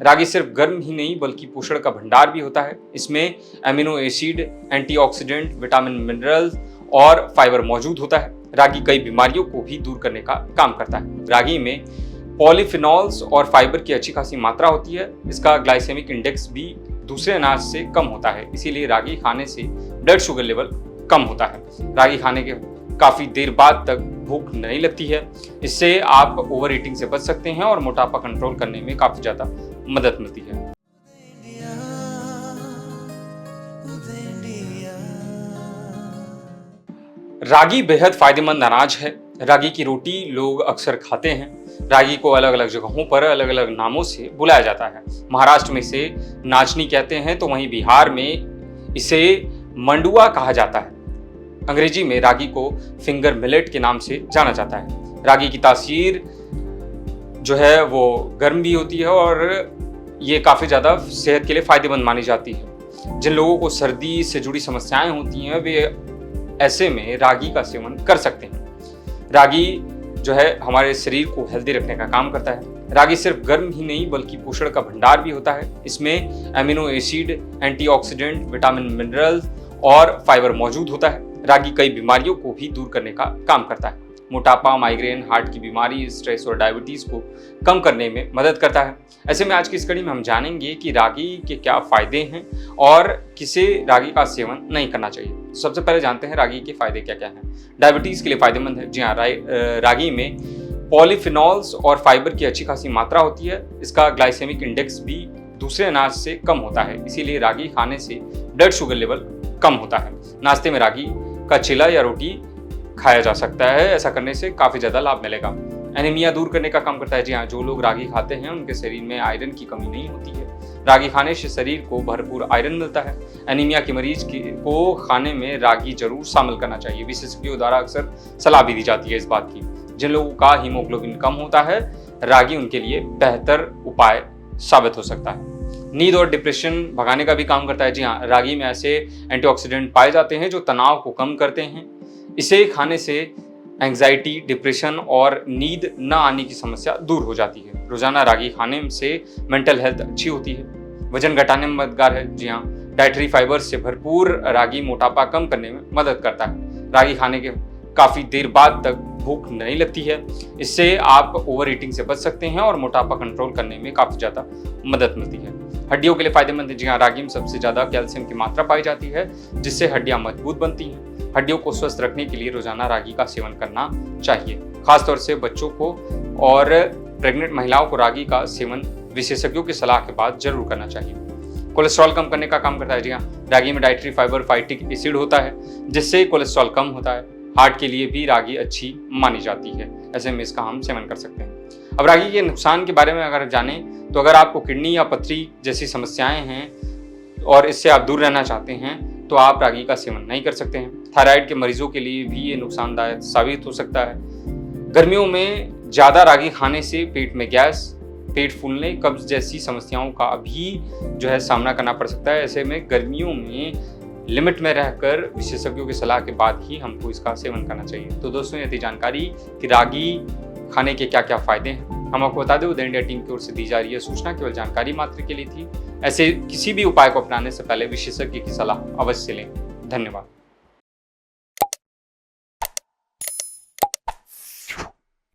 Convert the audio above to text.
रागी सिर्फ गर्म ही नहीं बल्कि पोषण का भंडार भी होता है। इसमें amino acid, antioxidant, vitamin, minerals और फाइबर मौजूद होता है। रागी कई बीमारियों को भी दूर करने का काम करता है। रागी में पॉलीफिनॉल्स और फाइबर की अच्छी खासी मात्रा होती है। इसका ग्लाइसेमिक इंडेक्स भी दूसरे अनाज से कम होता है, इसीलिए रागी खाने से ब्लड शुगर लेवल कम होता है। रागी खाने के काफ़ी देर बाद तक भूख नहीं लगती है। इससे आप ओवर ईटिंग से बच सकते हैं और मोटापा कंट्रोल करने में काफ़ी ज़्यादा मदद मिलती है। रागी बेहद फायदेमंद अनाज है। रागी की रोटी लोग अक्सर खाते हैं। रागी को अलग अलग जगहों पर अलग अलग नामों से बुलाया जाता है। महाराष्ट्र में इसे नाचनी कहते हैं, तो वहीं बिहार में इसे मंडुआ कहा जाता है। अंग्रेजी में रागी को फिंगर मिलेट के नाम से जाना जाता है। रागी की तासीर जो है वो गर्म भी होती है और ये काफ़ी ज़्यादा सेहत के लिए फ़ायदेमंद मानी जाती है। जिन लोगों को सर्दी से जुड़ी समस्याएं होती हैं वे ऐसे में रागी का सेवन कर सकते हैं। रागी जो है हमारे शरीर को हेल्दी रखने का काम करता है। रागी सिर्फ गर्म ही नहीं बल्कि पोषण का भंडार भी होता है। इसमें amino acid, antioxidant, vitamin, minerals और फाइबर मौजूद होता है। रागी कई बीमारियों को भी दूर करने का काम करता है। मोटापा, माइग्रेन, हार्ट की बीमारी, स्ट्रेस और डायबिटीज को कम करने में मदद करता है। ऐसे में आज की इस कड़ी में हम जानेंगे कि रागी के क्या फायदे हैं और किसे रागी का सेवन नहीं करना चाहिए। सबसे पहले जानते हैं रागी के फायदे क्या क्या हैं। डायबिटीज के लिए फायदेमंद है। जी हाँ, रागी में पॉलीफिनॉल्स और फाइबर की अच्छी खासी मात्रा होती है। इसका ग्लाइसेमिक इंडेक्स भी दूसरे अनाज से कम होता है, इसीलिए रागी खाने से ब्लड शुगर लेवल कम होता है। नाश्ते में रागी का चिला या रोटी खाया जा सकता है। ऐसा करने से काफ़ी ज़्यादा लाभ मिलेगा। एनीमिया दूर करने का काम करता है। जी हाँ, जो लोग रागी खाते हैं उनके शरीर में आयरन की कमी नहीं होती है। रागी खाने से शरीर को भरपूर आयरन मिलता है। एनीमिया के मरीज को खाने में रागी जरूर शामिल करना चाहिए। विशेषज्ञों द्वारा अक्सर सलाह भी दी जाती है इस बात की। जिन लोगों का हीमोग्लोबिन कम होता है, रागी उनके लिए बेहतर उपाय साबित हो सकता है। नींद और डिप्रेशन भगाने का भी काम करता है। जी हाँ, रागी में ऐसे एंटीऑक्सीडेंट पाए जाते हैं जो तनाव को कम करते हैं। इसे खाने से एंग्जाइटी, डिप्रेशन और नींद न आने की समस्या दूर हो जाती है। रोजाना रागी खाने से मेंटल हेल्थ अच्छी होती है। वजन घटाने में मददगार है। जी हाँ, डाइटरी फाइबर से भरपूर रागी मोटापा कम करने में मदद करता है। रागी खाने के काफ़ी देर बाद तक भूख नहीं लगती है। इससे आप ओवर ईटिंग से बच सकते हैं और मोटापा कंट्रोल करने में काफ़ी ज़्यादा मदद मिलती है। हड्डियों के लिए फायदेमंद है। जी हाँ, रागी में सबसे ज़्यादा कैल्शियम की मात्रा पाई जाती है, जिससे हड्डियाँ मजबूत बनती हैं। हड्डियों को स्वस्थ रखने के लिए रोजाना रागी का सेवन करना चाहिए। खासतौर से बच्चों को और प्रेग्नेंट महिलाओं को रागी का सेवन विशेषज्ञों की सलाह के बाद जरूर करना चाहिए। कोलेस्ट्रॉल कम करने का काम करता है। जी हाँ, रागी में डाइटरी फाइबर, फाइटिक एसिड होता है, जिससे कोलेस्ट्रॉल कम होता है। हार्ट के लिए भी रागी अच्छी मानी जाती है। ऐसे में इसका हम सेवन कर सकते हैं। अब रागी के नुकसान के बारे में अगर जानें तो अगर आपको किडनी या पथरी जैसी समस्याएं हैं और इससे आप दूर रहना चाहते हैं तो आप रागी का सेवन नहीं कर सकते हैं। थायराइड के मरीजों के लिए भी ये नुकसानदायक साबित हो सकता है। गर्मियों में ज़्यादा रागी खाने से पेट में गैस, पेट फूलने, कब्ज जैसी समस्याओं का भी जो है सामना करना पड़ सकता है। ऐसे में गर्मियों में लिमिट में रहकर विशेषज्ञों की सलाह के बाद ही हमको इसका सेवन करना चाहिए। तो दोस्तों, ये थी जानकारी कि रागी खाने के क्या क्या फायदे हैं। हम आपको बता दें, उदय इंडिया टीम की ओर से दी जा रही है सूचना केवल जानकारी मात्र के लिए थी। ऐसे किसी भी उपाय को अपनाने से पहले विशेषज्ञ की सलाह अवश्य लें। धन्यवाद।